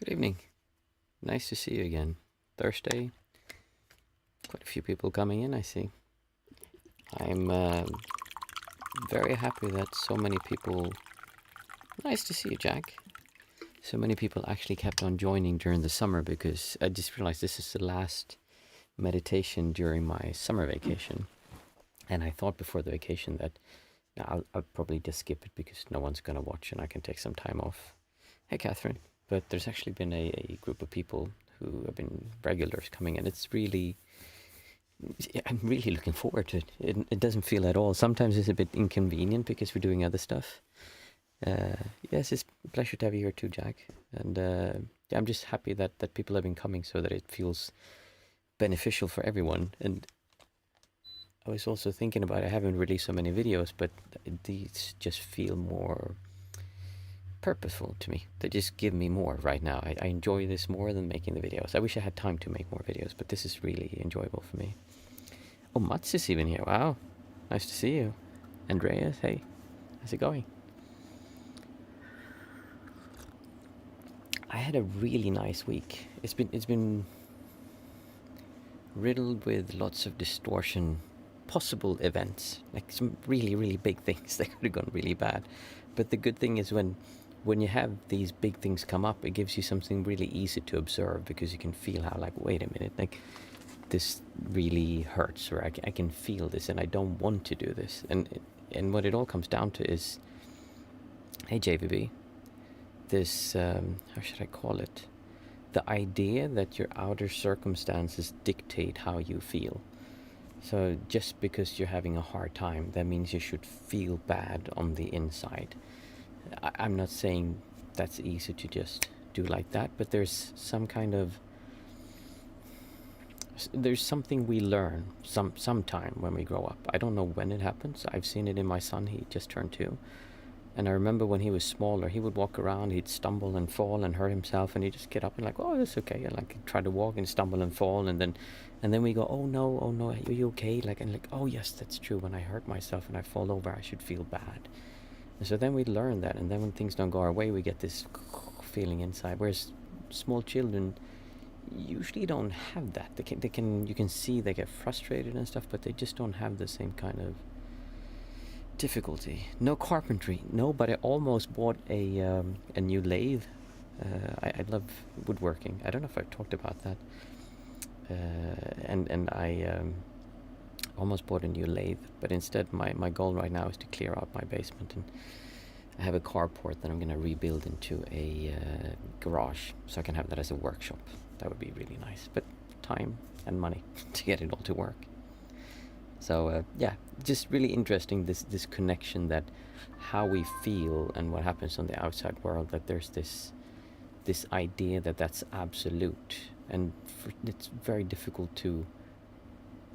Good evening. Nice to see you again. Thursday. Quite a few people coming in, I see. I'm very happy that so many people... Nice to see you, Jack. So many people actually kept on joining during the summer, because I just realized this is the last meditation during my summer vacation. And I thought before the vacation that I'll probably just skip it because no one's going to watch and I can take some time off. Hey, Catherine. But there's actually been a group of people who have been regulars coming, and I'm really looking forward to it. It doesn't feel at all. Sometimes it's a bit inconvenient because we're doing other stuff. Yes, it's a pleasure to have you here too, Jack. And yeah, I'm just happy that people have been coming so that it feels beneficial for everyone. And I was also thinking about, I haven't released so many videos, but these just feel more purposeful to me. They just give me more right now. I enjoy this more than making the videos. I wish I had time to make more videos, but this is really enjoyable for me. Oh, Mats is even here. Wow, nice to see you. Andreas, hey, how's it going? I had a really nice week. It's been riddled with lots of distortion, possible events, like some really big things that could have gone really bad. But the good thing is when you have these big things come up, it gives you something really easy to observe, because you can feel how, like, wait a minute, like, this really hurts, or I can feel this and I don't want to do this. And what it all comes down to is, hey JVB, this, how should I call it? The idea that your outer circumstances dictate how you feel. So just because you're having a hard time, that means you should feel bad on the inside. I'm not saying that's easy to just do like that, but there's something we learn sometime when we grow up. I don't know when it happens. I've seen it in my son. He just turned 2. And I remember when he was smaller, he would walk around, he'd stumble and fall and hurt himself, and he'd just get up and like, oh, that's okay. And like try to walk and stumble and fall, and then we go, oh no, are you okay? Like, and like, oh yes, that's true. When I hurt myself and I fall over, I should feel bad. And so then we learn that, and then when things don't go our way, we get this feeling inside. Whereas small children usually don't have that. You can see they get frustrated and stuff, but they just don't have the same kind of difficulty. No carpentry, no, but I almost bought a new lathe. I love woodworking. I don't know if I've talked about that. And I almost bought a new lathe, but instead my goal right now is to clear out my basement, and I have a carport that I'm going to rebuild into a garage, so I can have that as a workshop. That would be really nice, but time and money to get it all to work. So yeah, just really interesting, this connection, that how we feel and what happens on the outside world, that there's this idea that that's absolute, and it's very difficult to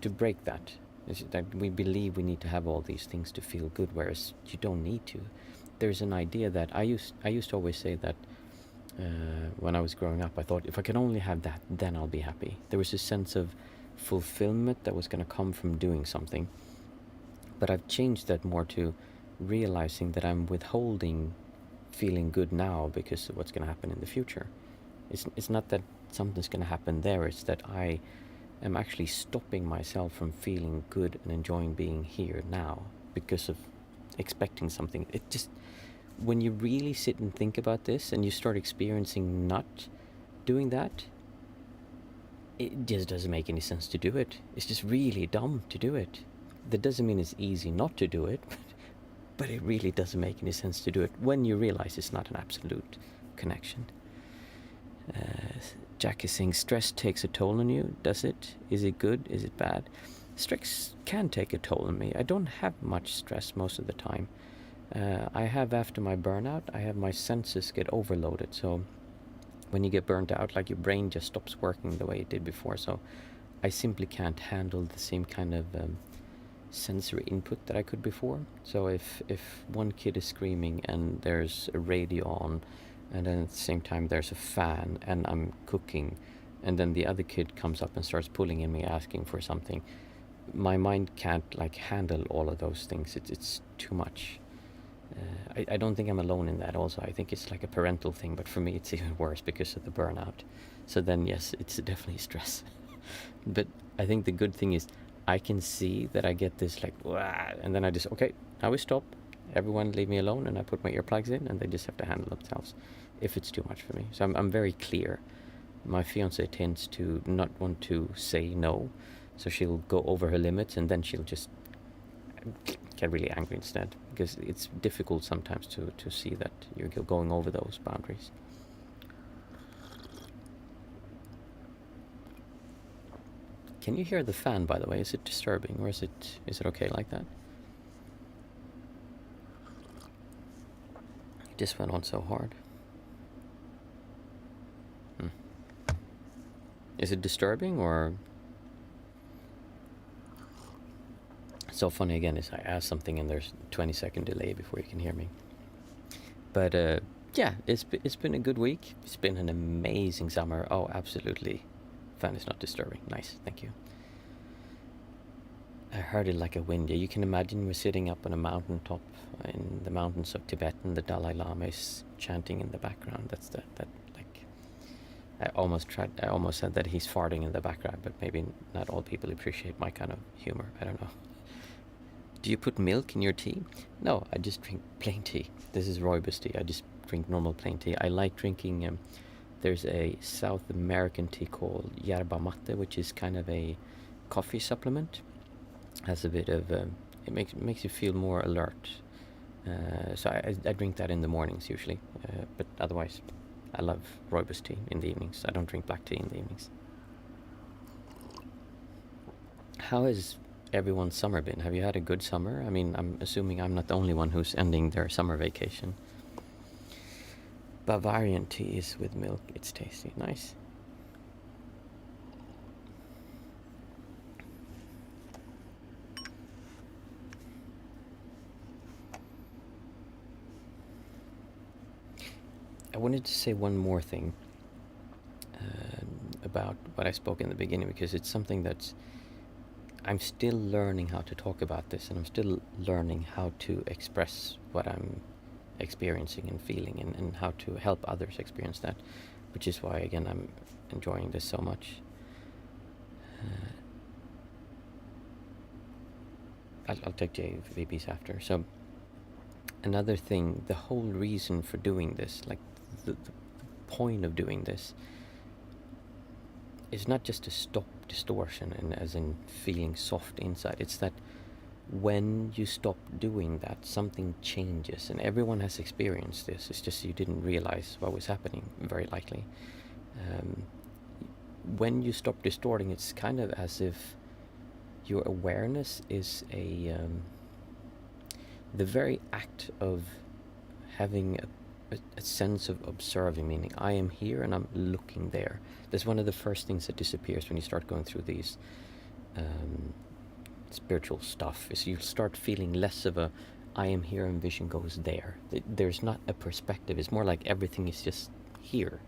break that. It's that we believe we need to have all these things to feel good, whereas you don't need to. There's an idea that I used to always say that when I was growing up, I thought if I could only have that, then I'll be happy. There was a sense of fulfillment that was going to come from doing something. But I've changed that more to realizing that I'm withholding feeling good now because of what's going to happen in the future. It's not that something's going to happen there, it's that I am actually stopping myself from feeling good and enjoying being here now because of expecting something. It just, when you really sit and think about this and you start experiencing not doing that, it just doesn't make any sense to do it. It's just really dumb to do it. That doesn't mean it's easy not to do it, but it really doesn't make any sense to do it when you realize it's not an absolute connection. Jack is saying, stress takes a toll on you. Does it? Is it good? Is it bad? Stress can take a toll on me. I don't have much stress most of the time. I have, after my burnout, I have my senses get overloaded. So when you get burnt out, like, your brain just stops working the way it did before. So I simply can't handle the same kind of sensory input that I could before. So if one kid is screaming and there's a radio on, and then at the same time there's a fan and I'm cooking, and then the other kid comes up and starts pulling in me asking for something, my mind can't like handle all of those things. It's too much. I don't think I'm alone in that also. I think it's like a parental thing, but for me it's even worse because of the burnout. So then, yes, it's definitely stress. But I think the good thing is I can see that I get this like, "Wah," and then I just, okay, now we stop. Everyone leave me alone, and I put my earplugs in, and they just have to handle themselves if it's too much for me. So I'm very clear. My fiance tends to not want to say no, so she'll go over her limits, and then she'll just get really angry instead, because it's difficult sometimes to see that you're going over those boundaries. Can you hear the fan, by the way? Is it disturbing, or is it okay like that? It just went on so hard. Is it disturbing, or so funny again is I ask something and there's 20-second delay before you can hear me. But yeah, it's been a good week. It's been an amazing summer. Oh, absolutely. Fan is not disturbing. Nice, thank you. I heard it like a wind. Yeah, you can imagine we're sitting up on a mountaintop in the mountains of Tibet, and the Dalai Lama is chanting in the background. That's that like. I almost said that he's farting in the background, but maybe not all people appreciate my kind of humor. I don't know. Do you put milk in your tea? No, I just drink plain tea. This is rooibos tea. I just drink normal plain tea. I like drinking. There's a South American tea called yerba mate, which is kind of a coffee supplement. Has a bit of it makes you feel more alert. So I drink that in the mornings usually, but otherwise, I love rooibos tea in the evenings. I don't drink black tea in the evenings. How has everyone's summer been? Have you had a good summer? I mean, I'm assuming I'm not the only one who's ending their summer vacation. Bavarian tea is with milk. It's tasty. Nice. I wanted to say one more thing about what I spoke in the beginning, because it's something that's I'm still learning how to talk about this, and I'm still learning how to express what I'm experiencing and feeling, and how to help others experience that, which is why, again, I'm enjoying this so much. I'll take JVBs after. So another thing, the whole reason for doing this, like the point of doing this, is not just to stop distortion and as in feeling soft inside. It's that when you stop doing that, something changes, and everyone has experienced this. It's just you didn't realize what was happening, very likely. When you stop distorting, it's kind of as if your awareness is the very act of having a sense of observing, meaning I am here and I'm looking there. That's one of the first things that disappears when you start going through these spiritual stuff, is you start feeling less of a I am here and vision goes there. There's not a perspective. It's more like everything is just here,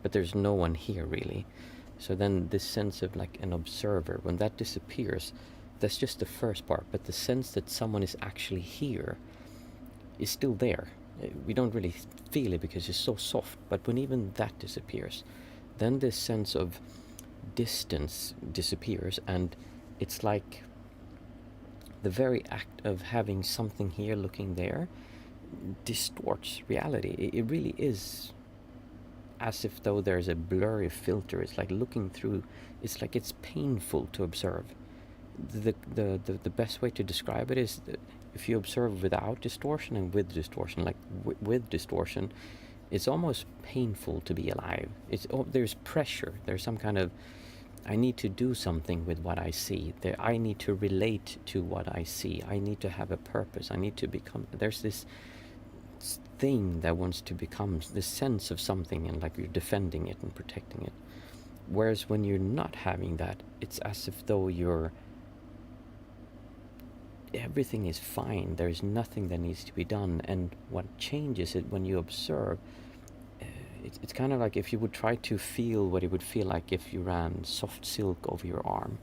but there's no one here really. So then this sense of like an observer, when that disappears, that's just the first part, but the sense that someone is actually here is still there. We don't really feel it because it's so soft, but when even that disappears, then this sense of distance disappears, and it's like the very act of having something here looking there distorts reality. It really is as if though there's a blurry filter. It's like looking through, it's like it's painful to observe. The best way to describe it is that if you observe without distortion and with distortion, like with distortion, it's almost painful to be alive. There's pressure. There's some kind of, I need to do something with what I see. I need to relate to what I see. I need to have a purpose. I need to become, there's this thing that wants to become this sense of something, and like you're defending it and protecting it. Whereas when you're not having that, it's as if though everything is fine. There's nothing that needs to be done. And what changes it when you observe, it's kind of like if you would try to feel what it would feel like if you ran soft silk over your arm.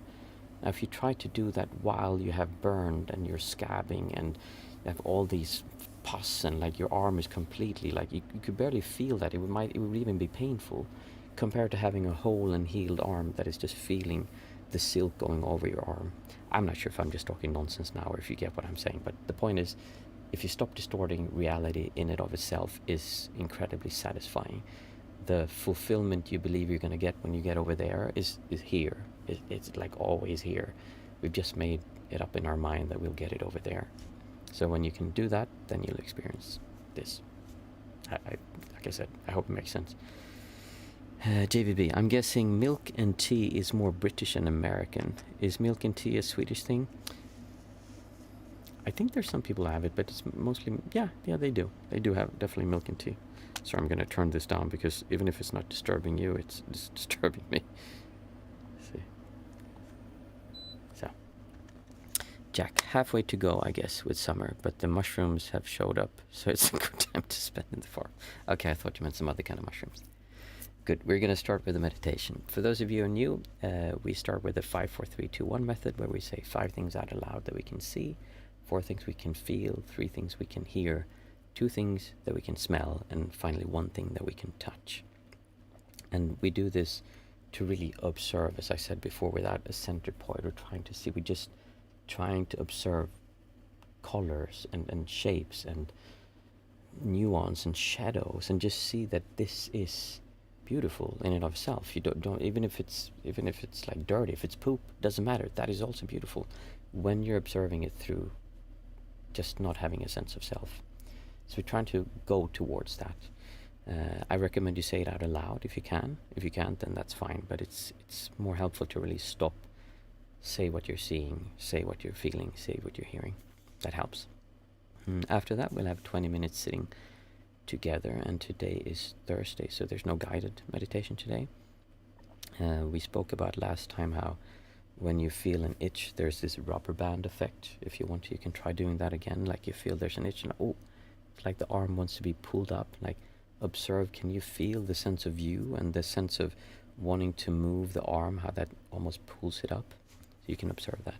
Now, if you try to do that while you have burned and you're scabbing and you have all these pus, and like your arm is completely like you could barely feel that. It would even be painful, compared to having a whole and healed arm that is just feeling the silk going over your arm. I'm not sure if I'm just talking nonsense now or if you get what I'm saying, but the point is, if you stop distorting reality in and of itself is incredibly satisfying. The fulfillment you believe you're going to get when you get over there is here. It's like always here. We've just made it up in our mind that we'll get it over there. So when you can do that, then you'll experience this. Like I said, I hope it makes sense. JVB, I'm guessing milk and tea is more British and American. Is milk and tea a Swedish thing? I think there's some people who have it, but it's mostly, yeah, they do. They do have definitely milk and tea. So I'm going to turn this down, because even if it's not disturbing you, it's disturbing me. See. So, Jack, halfway to go, I guess, with summer, but the mushrooms have showed up, so it's a good time to spend in the farm. Okay, I thought you meant some other kind of mushrooms. Good. We're going to start with a meditation. For those of you who are new, we start with the 5, 4, 3, 2, 1 method, where we say 5 things out loud that we can see, 4 things we can feel, 3 things we can hear, 2 things that we can smell, and finally 1 thing that we can touch. And we do this to really observe, as I said before, without a center point or trying to see. We're just trying to observe colors and shapes and nuance and shadows, and just see that this is beautiful in and of itself. You don't even if it's like dirty, if it's poop, doesn't matter. That is also beautiful when you're observing it through just not having a sense of self. So we're trying to go towards that. I recommend you say it out aloud if you can. If you can't, then that's fine. But it's more helpful to really stop, say what you're seeing, say what you're feeling, say what you're hearing. That helps. After that, we'll have 20 minutes sitting together, and today is Thursday, so there's no guided meditation today. We spoke about last time how when you feel an itch, there's this rubber band effect. If you want to, you can try doing that again. Like you feel there's an itch, and it's like the arm wants to be pulled up. Like observe, can you feel the sense of you and the sense of wanting to move the arm, how that almost pulls it up? So you can observe that.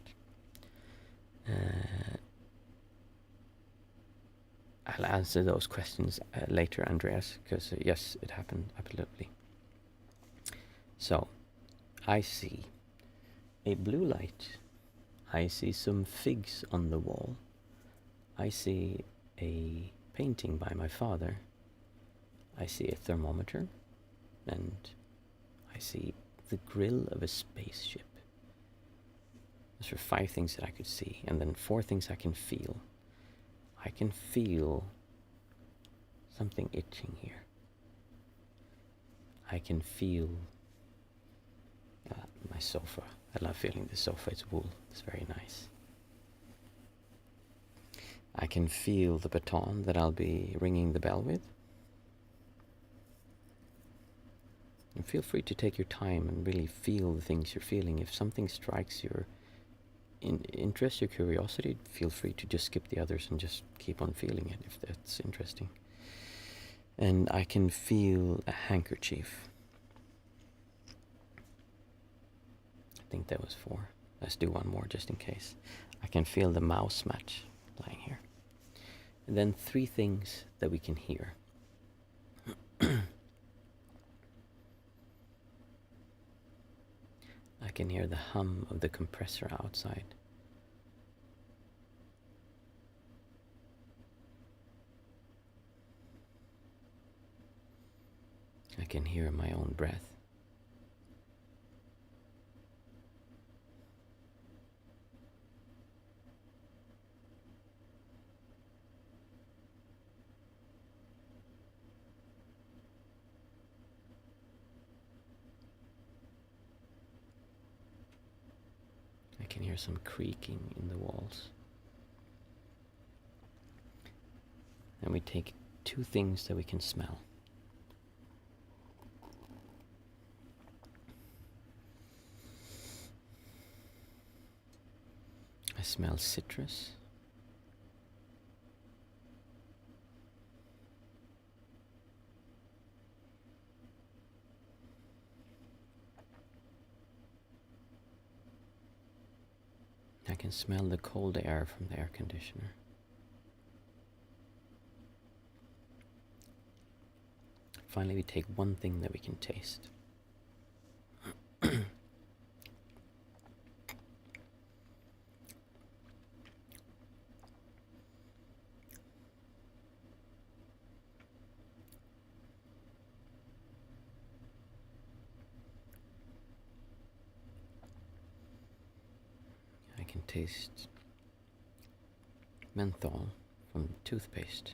I'll answer those questions later, Andreas, because yes, it happened, absolutely. So, I see a blue light. I see some figs on the wall. I see a painting by my father. I see a thermometer. And I see the grill of a spaceship. Those are 5 things that I could see. And then 4 things I can feel. I can feel something itching here. I can feel my sofa. I love feeling the sofa. It's wool. It's very nice. I can feel the baton that I'll be ringing the bell with. And feel free to take your time and really feel the things you're feeling. If something strikes your interest, your curiosity, feel free to just skip the others and just keep on feeling it if that's interesting. And I can feel a handkerchief. I think that was 4. Let's do 1 more just in case. I can feel the mouse mat lying here. And then 3 things that we can hear. I can hear the hum of the compressor outside. I can hear my own breath. I can hear some creaking in the walls. And we take 2 things that we can smell. I smell citrus. I can smell the cold air from the air conditioner. finally we take one thing that we can taste. I can taste menthol from toothpaste.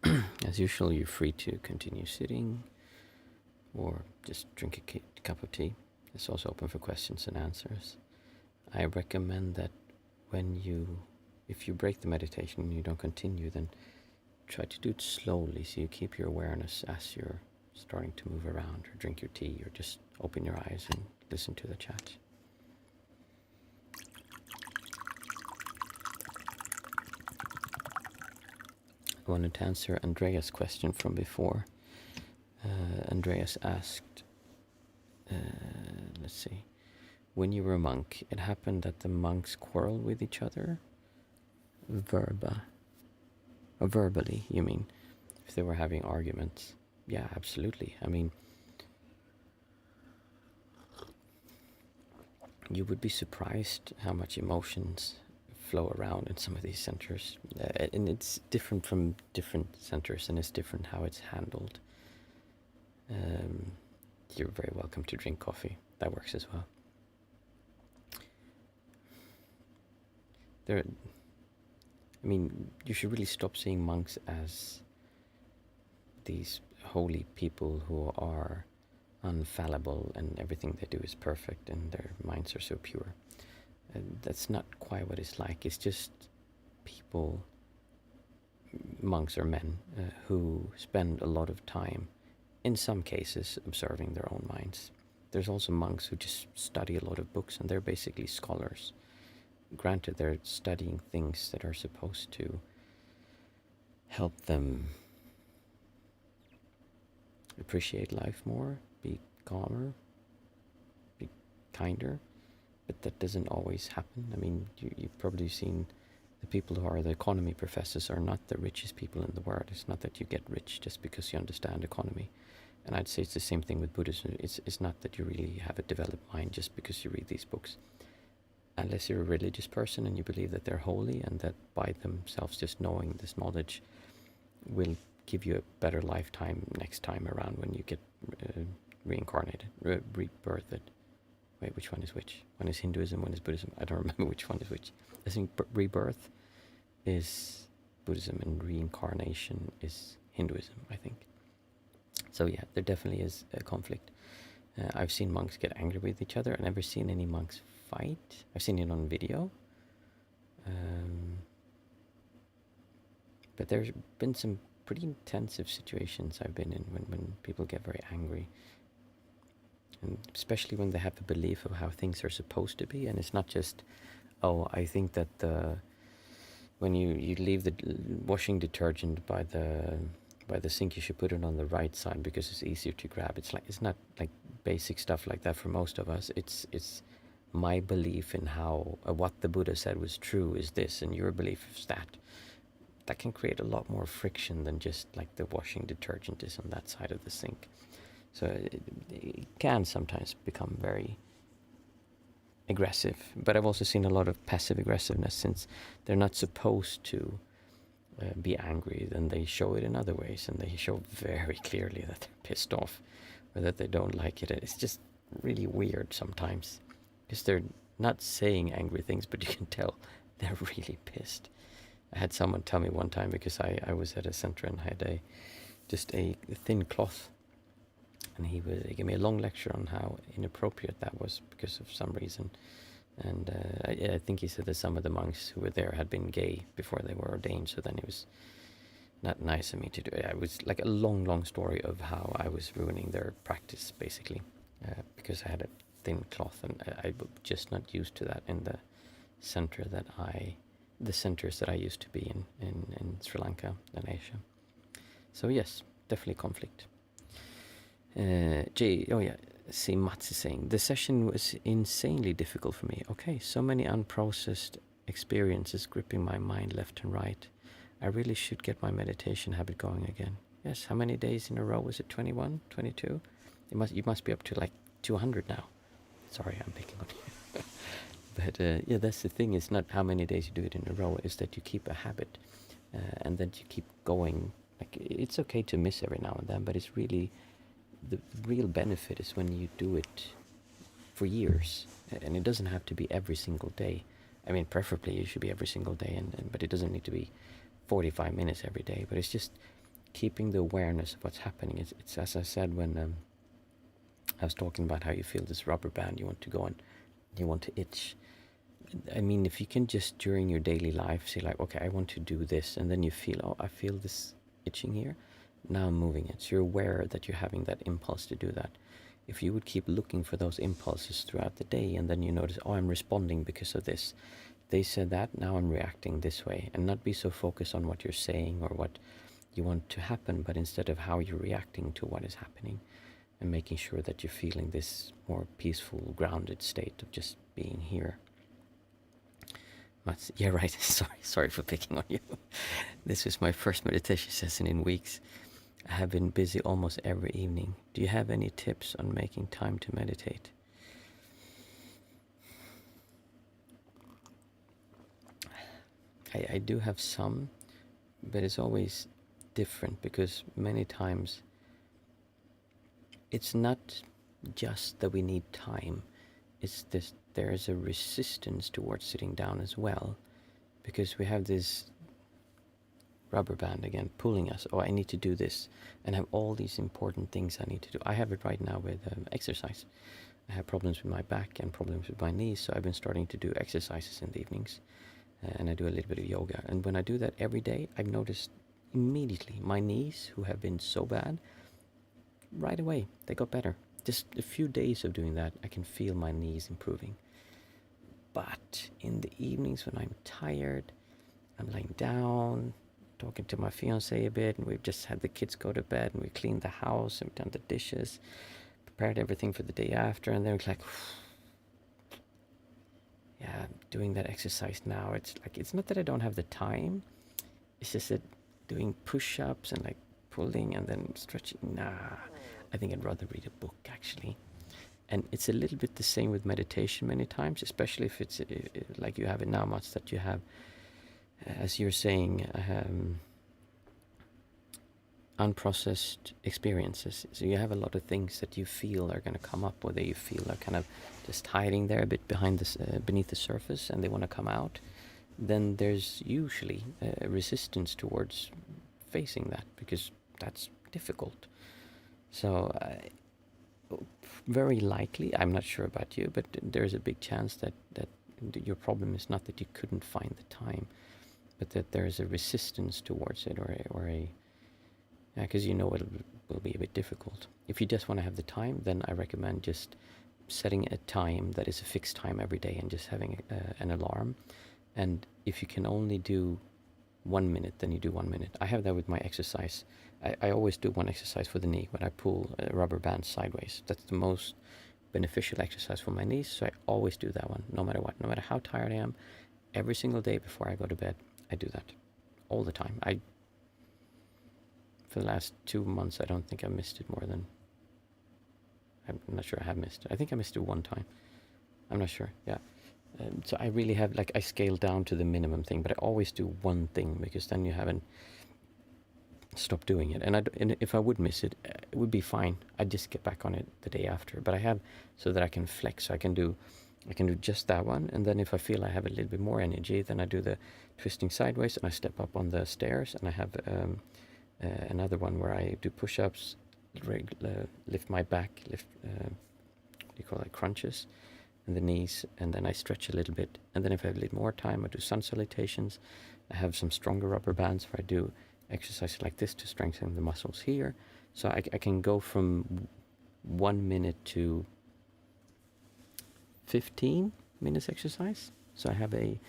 As usual, you're free to continue sitting or just drink a cup of tea. It's also open for questions and answers. I recommend that if you break the meditation and you don't continue, then try to do it slowly so you keep your awareness as you're starting to move around or drink your tea or just open your eyes and listen to the chat. I wanted to answer Andreas' question from before. Andreas asked, let's see, when you were a monk, it happened that the monks quarreled with each other? Verbally, you mean? If they were having arguments? Yeah, absolutely. I mean, you would be surprised how much emotions flow around in some of these centers. And it's different from different centers, and it's different how it's handled. You're very welcome to drink coffee. That works as well. You should really stop seeing monks as these holy people who are infallible and everything they do is perfect and their minds are so pure. That's not quite what it's like. It's just people, monks or men, who spend a lot of time, in some cases, observing their own minds. There's also monks who just study a lot of books, and they're basically scholars. Granted, they're studying things that are supposed to help them appreciate life more, be calmer, be kinder, but that doesn't always happen. I mean, you've probably seen the people who are the economy professors are not the richest people in the world. It's not that you get rich just because you understand economy. And I'd say it's the same thing with Buddhism. It's not that you really have a developed mind just because you read these books. Unless you're a religious person and you believe that they're holy and that by themselves just knowing this knowledge will give you a better lifetime next time around when you get reincarnated, rebirthed. Wait, which one is which? One is Hinduism, one is Buddhism. I don't remember which one is which. I think rebirth is Buddhism and reincarnation is Hinduism, I think. So yeah, there definitely is a conflict. I've seen monks get angry with each other. I've never seen any monks fight. I've seen it on video. But there's been some pretty intensive situations I've been in when people get very angry. And especially when they have the belief of how things are supposed to be. And it's not just, oh, I think that when you leave the washing detergent by the sink, you should put it on the right side because it's easier to grab. It's not like basic stuff like that for most of us. It's my belief in how what the Buddha said was true is this, and your belief is that. That can create a lot more friction than just like the washing detergent is on that side of the sink. So it can sometimes become very aggressive. But I've also seen a lot of passive aggressiveness since they're not supposed to be angry, then they show it in other ways, and they show very clearly that they're pissed off or that they don't like it. It's just really weird sometimes because they're not saying angry things, but you can tell they're really pissed. I had someone tell me one time, because I was at a center and had just a thin cloth, and he gave me a long lecture on how inappropriate that was because of some reason. And I think he said that some of the monks who were there had been gay before they were ordained, so then it was not nice of me to do it. It was like a long story of how I was ruining their practice, basically, because I had a thin cloth, and I was just not used to that in the centers that I used to be in Sri Lanka and Asia. So yes, definitely conflict. See, Mats is saying, the session was insanely difficult for me. Okay, so many unprocessed experiences gripping my mind left and right. I really should get my meditation habit going again. Yes, how many days in a row? Was it 21, 22? You must be up to like 200 now. Sorry, I'm picking on you. But yeah, that's the thing. It's not how many days you do it in a row. It's that you keep a habit and then you keep going. Like, it's okay to miss every now and then, but it's really... the real benefit is when you do it for years, and it doesn't have to be every single day. I mean, preferably it should be every single day, but it doesn't need to be 45 minutes every day. But it's just keeping the awareness of what's happening. It's as I said when I was talking about how you feel this rubber band, you want to go and you want to itch. I mean, if you can just during your daily life say like, okay, I want to do this, and then you feel, oh, I feel this itching here, now I'm moving it. So you're aware that you're having that impulse to do that. If you would keep looking for those impulses throughout the day, and then you notice, oh, I'm responding because of this. They said that, now I'm reacting this way, and not be so focused on what you're saying or what you want to happen, but instead of how you're reacting to what is happening, and making sure that you're feeling this more peaceful, grounded state of just being here. Mats, yeah, right. Sorry for picking on you. This was my first meditation session in weeks. I have been busy almost every evening. Do you have any tips on making time to meditate? I do have some, but it's always different because many times it's not just that we need time. It's this, there is a resistance towards sitting down as well, because we have this rubber band again pulling us. Oh, I need to do this, and have all these important things I need to do. I have it right now with exercise. I have problems with my back and problems with my knees, so I've been starting to do exercises in the evenings, and I do a little bit of yoga. And when I do that every day, I've noticed immediately my knees, who have been so bad, right away they got better. Just a few days of doing that, I can feel my knees improving. But in the evenings when I'm tired, I'm lying down, talking to my fiance a bit, and we've just had the kids go to bed, and we cleaned the house, and we've done the dishes, prepared everything for the day after, and then we're like, yeah, doing that exercise now, it's like, it's not that I don't have the time, it's just that doing push-ups and like pulling and then stretching, nah, I think I'd rather read a book actually. And it's a little bit the same with meditation many times, especially if it's like you have it now, Mats, that you have, as you're saying, unprocessed experiences. So you have a lot of things that you feel are going to come up, or that you feel are kind of just hiding there a bit behind this, beneath the surface, and they want to come out. Then there's usually a resistance towards facing that, because that's difficult. So very likely, I'm not sure about you, but there's a big chance that your problem is not that you couldn't find the time, but that there's a resistance towards it, or a because you know it will be a bit difficult. If you just want to have the time, then I recommend just setting a time that is a fixed time every day, and just having an alarm. And if you can only do 1 minute, then you do 1 minute. I have that with my exercise. I always do one exercise for the knee when I pull a rubber band sideways. That's the most beneficial exercise for my knees, so I always do that one, no matter what. No matter how tired I am, every single day before I go to bed, I do that. All the time. For the last 2 months, I don't think I missed it more than... I'm not sure I have missed it. I think I missed it one time. I'm not sure, yeah. So I really have, like, I scale down to the minimum thing, but I always do one thing, because then you haven't stopped doing it. And if I would miss it, it would be fine. I'd just get back on it the day after. But I have, so that I can flex. So I can do just that one, and then if I feel I have a little bit more energy, then I do the twisting sideways, and I step up on the stairs, and I have another one where I do push-ups, lift my back, what do you call it, crunches, and the knees, and then I stretch a little bit. And then if I have a little more time, I do sun salutations. I have some stronger rubber bands where I do exercise like this to strengthen the muscles here. So I can go from 1 minute to 15 minutes exercise. So I have a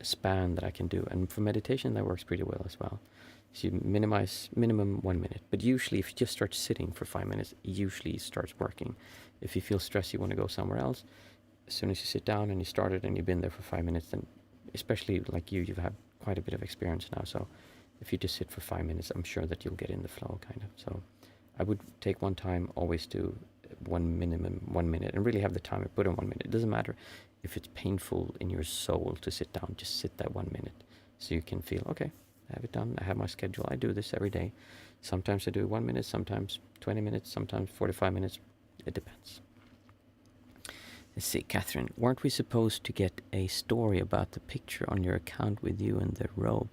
span that I can do, and for meditation that works pretty well as well. So you minimize minimum 1 minute, but usually if you just start sitting for 5 minutes, it usually starts working. If you feel stressed, you want to go somewhere else, as soon as you sit down and you started and you've been there for 5 minutes, then especially like you've had quite a bit of experience now, so if you just sit for 5 minutes, I'm sure that you'll get in the flow, kind of. So I would take one time, always do minimum 1 minute, and really have the time. I put in 1 minute. It doesn't matter if it's painful in your soul to sit down, just sit that 1 minute, so you can feel, okay, I have it done, I have my schedule, I do this every day. Sometimes I do 1 minute, sometimes 20 minutes, sometimes 45 minutes, it depends. Let's see, Catherine, weren't we supposed to get a story about the picture on your account with you in the robe?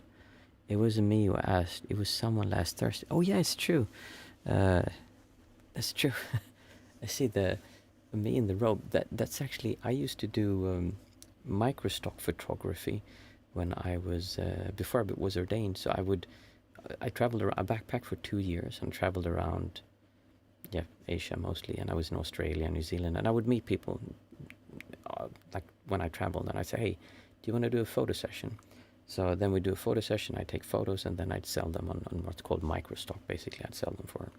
It wasn't me who asked. It was someone last Thursday. Oh yeah, it's true. Uh, that's true. I see the me in the robe. That's actually, I used to do microstock photography when I was before I was ordained. So I traveled around. I backpacked for 2 years and traveled around, yeah, Asia mostly, and I was in Australia, New Zealand, and I would meet people like when I traveled, and I'd say, hey, do you want to do a photo session? So then we do a photo session. I take photos, and then I'd sell them on what's called microstock. Basically, I'd sell them for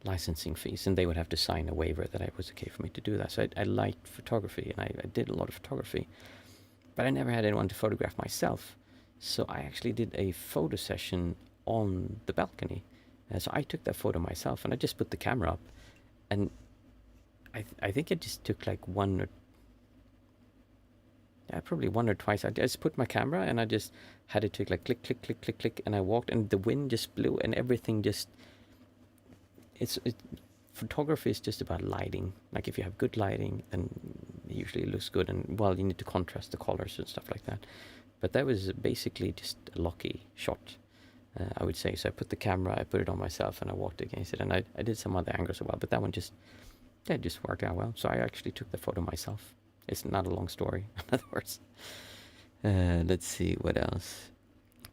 licensing fees, and they would have to sign a waiver that it was okay for me to do that. So I liked photography, and I did a lot of photography, but I never had anyone to photograph myself. So I actually did a photo session on the balcony. So I took that photo myself, and I just put the camera up, and I think it just took like probably one or twice. I just put my camera, and I just had it to like click, click, click, click, click, and I walked, and the wind just blew, and everything just. Photography is just about lighting. Like if you have good lighting, then it usually looks good, and well, you need to contrast the colors and stuff like that. But that was basically just a lucky shot, I would say. So I put the camera, I put it on myself, and I walked against it, and I did some other angles as well, but that one just worked out well. So I actually took the photo myself. It's not a long story, in other words. Let's see, what else?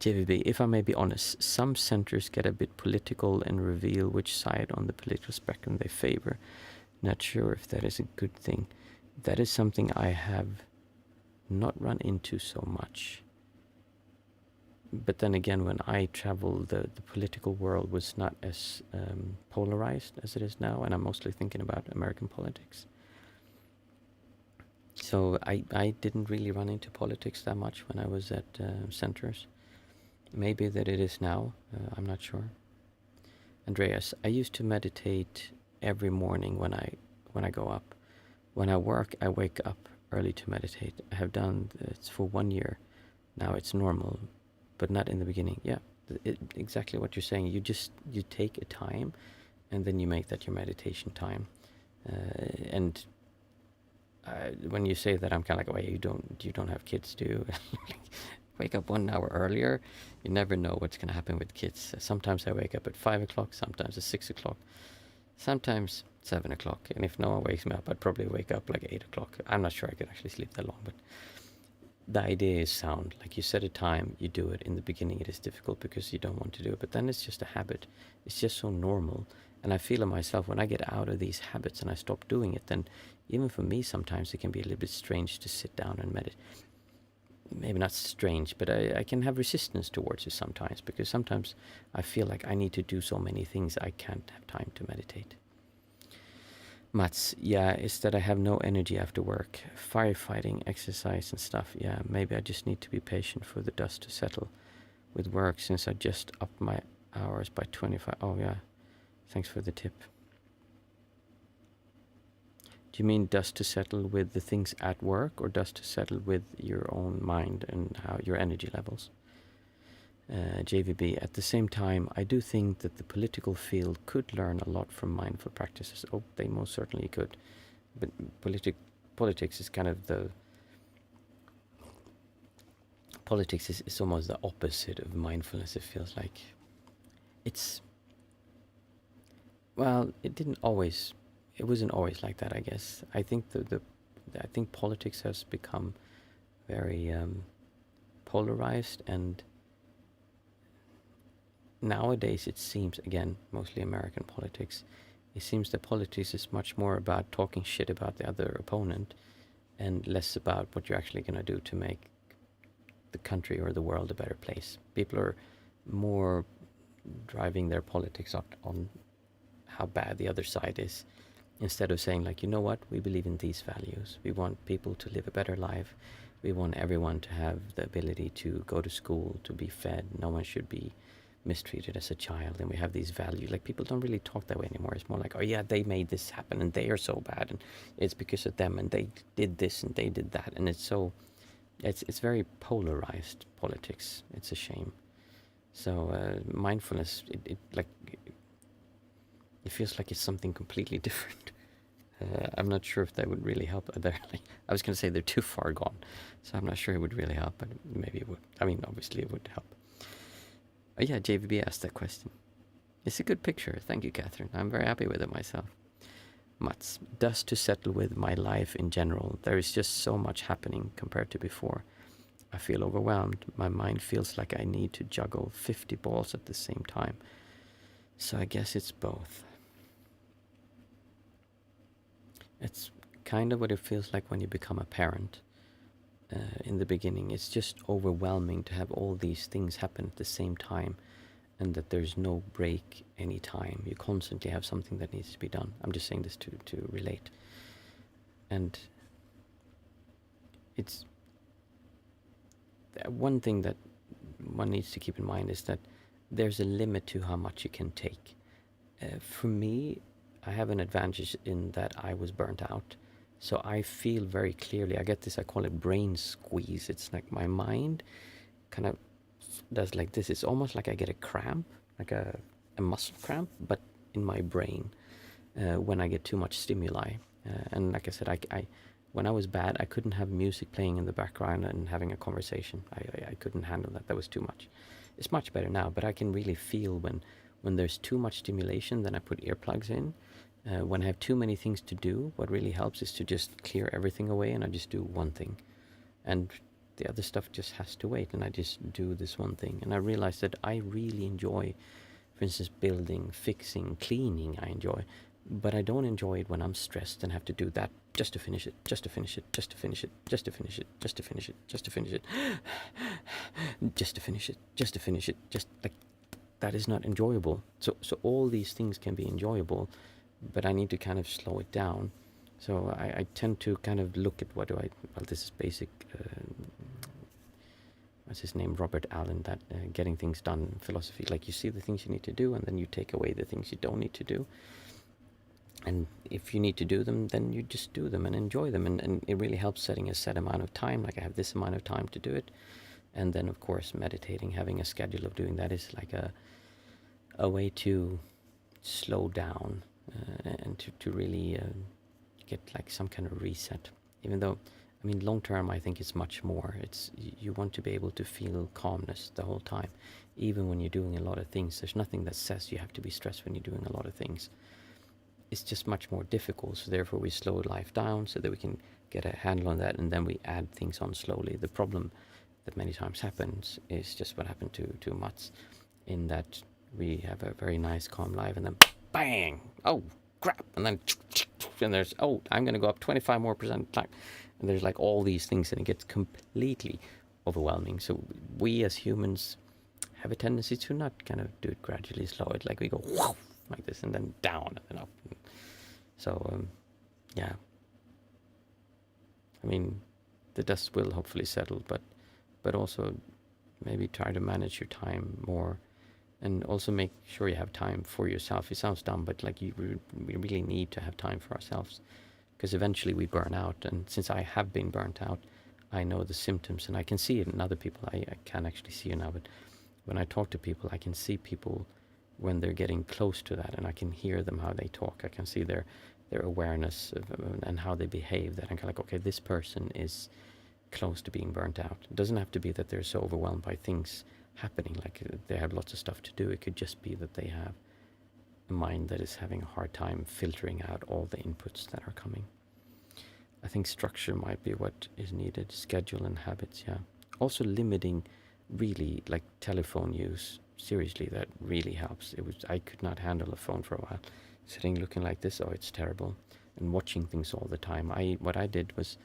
JVB, if I may be honest, some centers get a bit political and reveal which side on the political spectrum they favor. Not sure if that is a good thing. That is something I have not run into so much. But then again, when I traveled, the political world was not as polarized as it is now, and I'm mostly thinking about American politics. So I didn't really run into politics that much when I was at centers. Maybe that it is now, I'm not sure. Andreas, I used to meditate every morning when I go up. When I work, I wake up early to meditate. I have done it for 1 year. Now it's normal, but not in the beginning. Yeah, exactly what you're saying. You take a time, and then you make that your meditation time. And when you say that, I'm kind of like, oh, you don't have kids, do you? Wake up 1 hour earlier. You never know what's going to happen with kids. Sometimes I wake up at 5 o'clock, sometimes at 6 o'clock, sometimes 7 o'clock. And if no one wakes me up, I'd probably wake up like 8 o'clock. I'm not sure I could actually sleep that long, but the idea is sound. Like, you set a time, you do it. In the beginning, it is difficult because you don't want to do it, but then it's just a habit. It's just so normal. And I feel it myself, when I get out of these habits and I stop doing it, then even for me, sometimes it can be a little bit strange to sit down and meditate. Maybe not strange, but I can have resistance towards it sometimes, because sometimes I feel like I need to do so many things I can't have time to meditate. Mats, yeah, it's that I have no energy after work. Firefighting, exercise and stuff. Yeah, maybe I just need to be patient for the dust to settle with work, since I just upped my hours by 25. Oh yeah, thanks for the tip. Do you mean dust to settle with the things at work, or dust to settle with your own mind and how your energy levels? JVB, at the same time, I do think that the political field could learn a lot from mindful practices. Oh, they most certainly could. But politics is kind of the... Politics is almost the opposite of mindfulness, it feels like. It's... Well, it wasn't always like that, I guess. I think I think politics has become very polarized, and nowadays it seems, again, mostly American politics, it seems that politics is much more about talking shit about the other opponent and less about what you're actually going to do to make the country or the world a better place. People are more driving their politics on how bad the other side is, instead of saying, like, you know what, we believe in these values. We want people to live a better life. We want everyone to have the ability to go to school, to be fed. No one should be mistreated as a child. And we have these values. Like, people don't really talk that way anymore. It's more like, oh yeah, they made this happen and they are so bad and it's because of them and they did this and they did that. And it's very polarized politics. It's a shame. So mindfulness, it feels like it's something completely different. I'm not sure if that would really help. I was going to say they're too far gone, so I'm not sure it would really help, but maybe it would. I mean, obviously it would help. Oh yeah, JVB asked that question. It's a good picture. Thank you, Catherine. I'm very happy with it myself. Mats, dust to settle with my life in general. There is just so much happening compared to before. I feel overwhelmed. My mind feels like I need to juggle 50 balls at the same time. So I guess it's both. It's kind of what it feels like when you become a parent. In the beginning, it's just overwhelming to have all these things happen at the same time, and that there's no break any time. You constantly have something that needs to be done. I'm just saying this to relate. And it's one thing that one needs to keep in mind is that there's a limit to how much you can take. For me, I have an advantage in that I was burnt out. So I feel very clearly, I get this, I call it brain squeeze. It's like my mind kind of does like this. It's almost like I get a cramp, like a muscle cramp, but in my brain when I get too much stimuli. And like I said, I when I was bad, I couldn't have music playing in the background and having a conversation. I couldn't handle that. That was too much. It's much better now, but I can really feel when there's too much stimulation, then I put earplugs in. When I have too many things to do, what really helps is to just clear everything away and I just do one thing. And the other stuff just has to wait and I just do this one thing. And I realized that I really enjoy, for instance, building, fixing, cleaning, I enjoy. But I don't enjoy it when I'm stressed and have to do that just to finish it, just to finish it, just to finish it, just to finish it, just to finish it, just to finish it, just to finish it, just to finish it, just like that is not enjoyable. So all these things can be enjoyable, but I need to kind of slow it down. So I tend to kind of look at what do I, well, this is basic, what's his name, Robert Allen, that getting things done philosophy. Like you see the things you need to do and then you take away the things you don't need to do. And if you need to do them, then you just do them and enjoy them. And it really helps setting a set amount of time, like I have this amount of time to do it. And then, of course, meditating, having a schedule of doing that is like a way to slow down and to really get like some kind of reset. Even though, I mean, long term, I think it's much more. It's you want to be able to feel calmness the whole time, even when you're doing a lot of things. There's nothing that says you have to be stressed when you're doing a lot of things. It's just much more difficult. So therefore, we slow life down so that we can get a handle on that, and then we add things on slowly. The problem that many times happens is just what happened to Mats, in that we have a very nice calm life and then bang, oh crap, and then there's, oh, I'm going to go up 25% more time, and there's like all these things and it gets completely overwhelming. So we as humans have a tendency to not kind of do it gradually, slow it, like we go whoosh, like this and then down and then up. So yeah, I mean, the dust will hopefully settle, but also maybe try to manage your time more, and also make sure you have time for yourself. It sounds dumb, but like we really need to have time for ourselves, because eventually we burn out. And since I have been burnt out, I know the symptoms, and I can see it in other people. I can't actually see it now, but when I talk to people, I can see people when they're getting close to that, and I can hear them how they talk. I can see their awareness of, and how they behave. That I'm kind of like, okay, this person is close to being burnt out. It doesn't have to be that they're so overwhelmed by things happening, like they have lots of stuff to do. It could just be that they have a mind that is having a hard time filtering out all the inputs that are coming. I think structure might be what is needed, schedule and habits, yeah. Also limiting really like telephone use. Seriously, that really helps. I could not handle a phone for a while. Sitting looking like this, oh, it's terrible. And watching things all the time. What I did was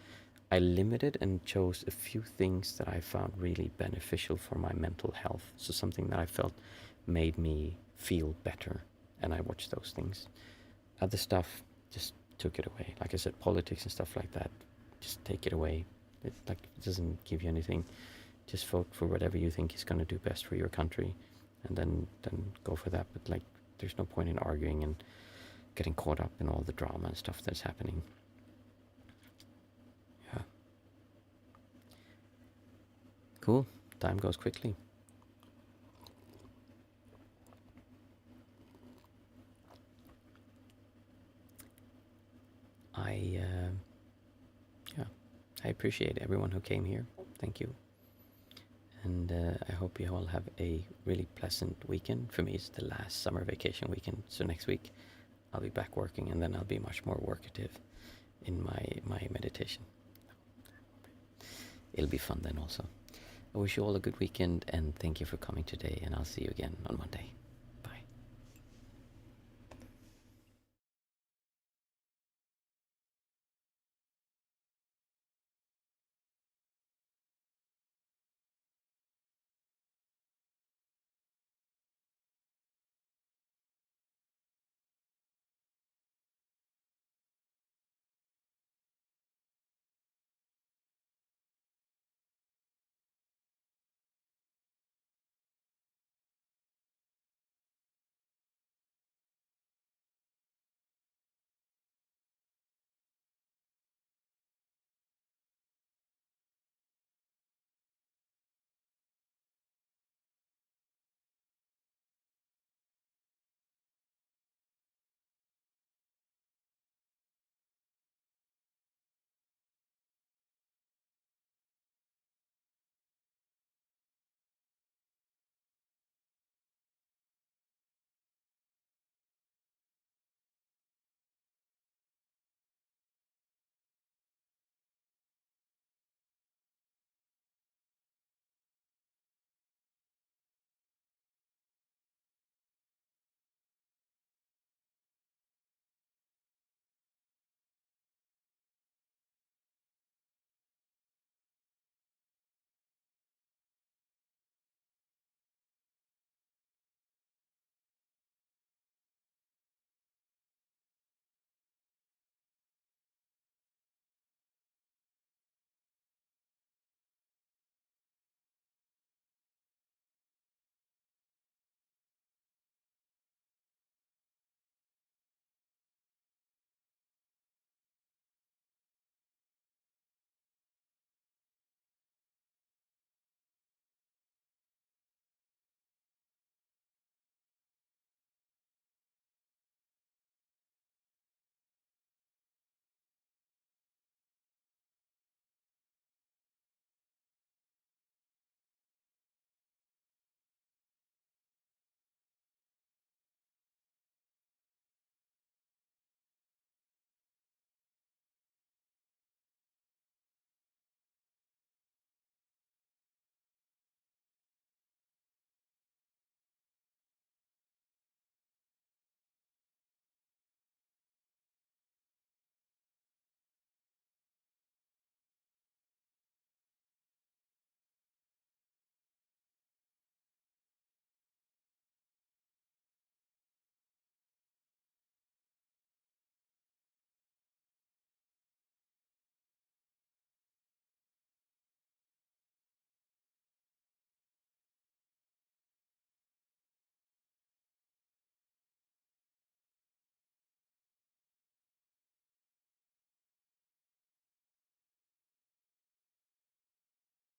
I limited and chose a few things that I found really beneficial for my mental health. So something that I felt made me feel better, and I watched those things. Other stuff, just took it away. Like I said, politics and stuff like that, just take it away. It doesn't give you anything. Just vote for whatever you think is going to do best for your country, and then go for that. But like, there's no point in arguing and getting caught up in all the drama and stuff that's happening. Yeah. Cool. Time goes quickly. I appreciate everyone who came here. Thank you. And I hope you all have a really pleasant weekend. For me, it's the last summer vacation weekend, so next week I'll be back working, and then I'll be much more workative in my meditation. It'll be fun then also. I wish you all a good weekend, and thank you for coming today, and I'll see you again on Monday.